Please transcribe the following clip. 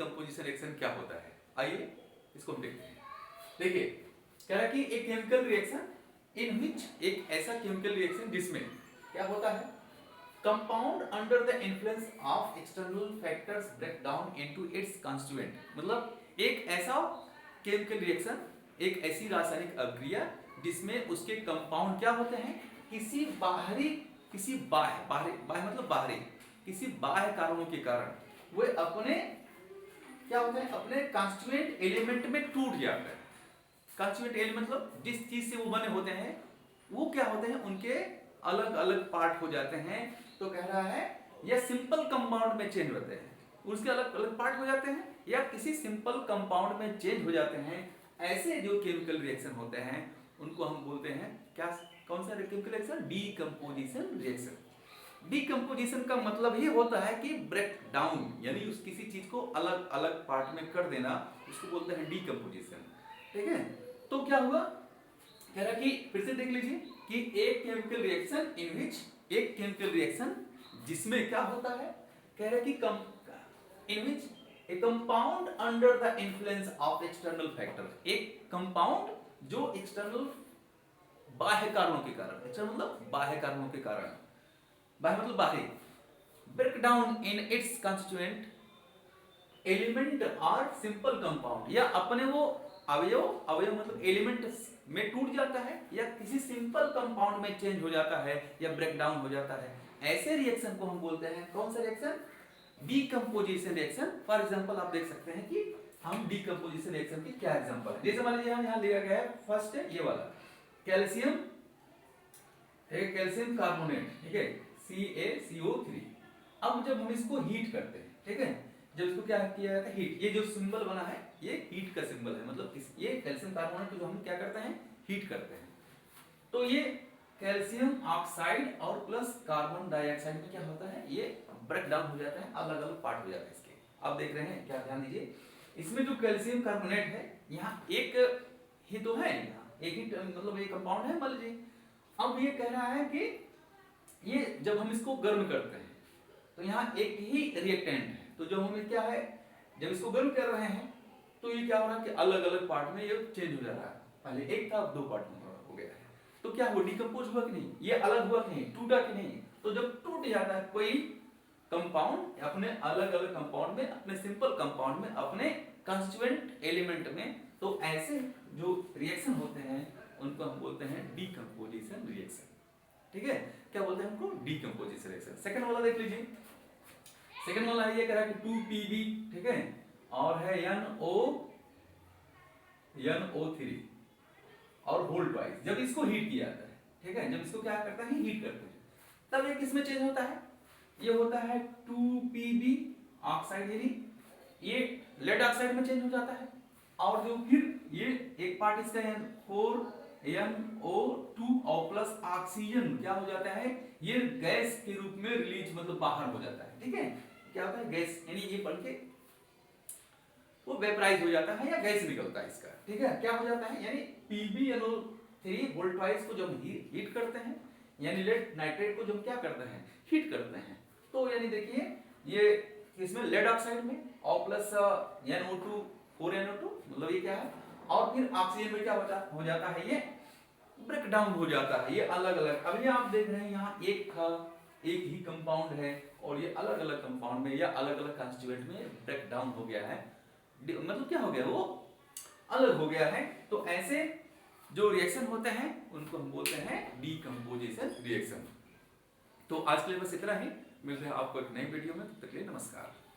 Decomposition reaction क्या होता है, आइए इसको हम देखते हैं। देखिए कह रहा है कि एक केमिकल रिएक्शन इन विच, एक ऐसा केमिकल रिएक्शन जिसमें क्या होता है, compound under the influence of external factors break down into its constituent. मतलब एक ऐसा केमिकल रिएक्शन, एक ऐसी रासायनिक अभिक्रिया जिसमें उसके कंपाउंड क्या होते हैं, किसी बाहरी, किसी बाह्य किसी बाह्य कारणों के कारण वो अपने क्या होता है, अपने कांस्टिट्यूएंट एलिमेंट में टूट जाता है। कांस्टिट्यूएंट एलिमेंट मतलब जिस चीज से वो बने होते हैं वो क्या होते हैं, उनके अलग अलग पार्ट हो जाते हैं। तो कह रहा है या सिंपल कंपाउंड में चेंज होते हैं, उसके अलग अलग पार्ट हो जाते हैं, या किसी सिंपल कंपाउंड में चेंज हो जाते हैं। ऐसे जो केमिकल रिएक्शन होते हैं उनको हम बोलते हैं क्या, कौन सा chemical reaction, decomposition reaction. Decomposition का मतलब ही होता है कि ब्रेक डाउन, यानी उस किसी चीज को अलग अलग पार्ट में कर देना, उसको बोलते हैं डीकंपोजिशन। ठीक है, तो क्या हुआ, कह रहा कि फिर से देख लीजिए कि एक केमिकल रिएक्शन इन विच, एक केमिकल रिएक्शन जिसमें क्या होता है, कह रहा कि in which a compound under the influence of external factor, एक कंपाउंड जो एक्सटर्नल बाह्य कारणों के कारण, एक्सटर्नल मतलब बाह्य कारणों के कारण, बाह्य मतलब बाहरी, break down in its constituent element और सिंपल कंपाउंड, या अपने वो अवयव मतलब एलिमेंट में टूट जाता है, या किसी सिंपल कंपाउंड में चेंज हो जाता है, या ब्रेक डाउन हो जाता है। ऐसे रिएक्शन को हम बोलते हैं कौन सा reaction, decomposition reaction. For example आप देख सकते हैं कि हम डीकंपोजिशन रिएक्शन के क्या एग्जांपल है। जैसे मान लीजिए यहाँ लिया गया है फर्स्ट है ये वाला कैल्शियम, कैल्शियम कार्बोनेट, ठीक है, CaCO3। अब जब हम इसको हीट करते हैं, ठीक है, जब इसको क्या किया जाता है, हीट, ये जो सिंबल बना है ये हीट का सिंबल है, मतलब ये कैल्शियम कार्बोनेट को जो हम क्या करते हैं, हीट करते हैं। तो ये कैल्शियम ऑक्साइड और प्लस कार्बन डाइऑक्साइड में क्या होता है, ये ब्रेक डाउन हो जाता है, अलग अलग पार्ट हो जाता है इसके। आप देख रहे हैं क्या, ध्यान दीजिए, इसमें जो कैल्शियम कार्बोनेट है यहाँ एक ही तो है, यहाँ एक ही मतलब ये कंपाउंड है मान लीजिए। अब ये कह रहा है कि ये जब हम इसको गर्म करते हैं तो यहाँ एक ही रिएक्टेंट है, तो जब हम क्या है, जब इसको गर्म कर रहे हैं तो ये क्या हो रहा है कि अलग अलग पार्ट में ये चेंज हो जा रहा है, पहले एक था अब दो पार्ट में हो गया है। तो क्या वो डिकम्पोज हुआ कि नहीं, ये अलग हुआ कि नहीं, टूटा कि नहीं। तो जब टूट जाता है कोई कंपाउंड अपने अलग अलग कंपाउंड में, अपने सिंपल कंपाउंड में, अपने कंस्टिट्यूएंट एलिमेंट में, तो ऐसे जो रिएक्शन होते हैं उनको हम बोलते हैं डीकंपोजिशन रिएक्शन। ठीक है, क्या बोलते हैं उनको, डीकंपोजिशन रिएक्शन। सेकंड वाला देख लीजिए, सेकंड वाला है ये कह रहा है कि 2Pb, ठीक है, और है NO3 और होल्ड वाइज। जब इसको हीट किया जाता है, ठीक है, जब इसको क्या करता है, हीट करते हैं, तब ये किसमें चेंज होता है, ये होता है 2Pb ऑक्साइड, यानी ये लेड ऑक्साइड में चेंज हो जाता है। और जो फिर ये एक पार्ट इसका है 4NO2 और प्लस ऑक्सीजन क्या हो जाता है, ये गैस के रूप में रिलीज मतलब बाहर हो जाता है। ठीक है, क्या होता है, गैस, यानी ये बढ़ के वो वेपराइज हो जाता है या गैस निकलता है इसका। ठीक है, क्या हो जाता है, यानी PbNO3 वोल्टाइज को जब हीट करते हैं, यानी लेड नाइट्रेट को जब क्या करते हैं, हीट करते हैं, तो यानी देखिए ये इसमें लेड ऑक्साइड में और प्लस NO2 4NO2 मतलब ये क्या है, और फिर ऑक्सीजन में क्या हो जाता है, ये ब्रेक डाउन हो जाता है, ये अलग अलग। अभी आप देख रहे हैं यहाँ एक था, एक ही कंपाउंड है, और ये अलग अलग कंपाउंड में या अलग अलग कंस्टिट्यूएंट में ब्रेक डाउन हो गया है, मतलब क्या हो गया, वो अलग हो गया है। तो ऐसे जो रिएक्शन होते हैं उनको हम बोलते हैं डीकंपोजिशन रिएक्शन। तो आज के लिए बस इतना ही, मिलते हैं आपको एक नई वीडियो में, तब तक के लिए नमस्कार।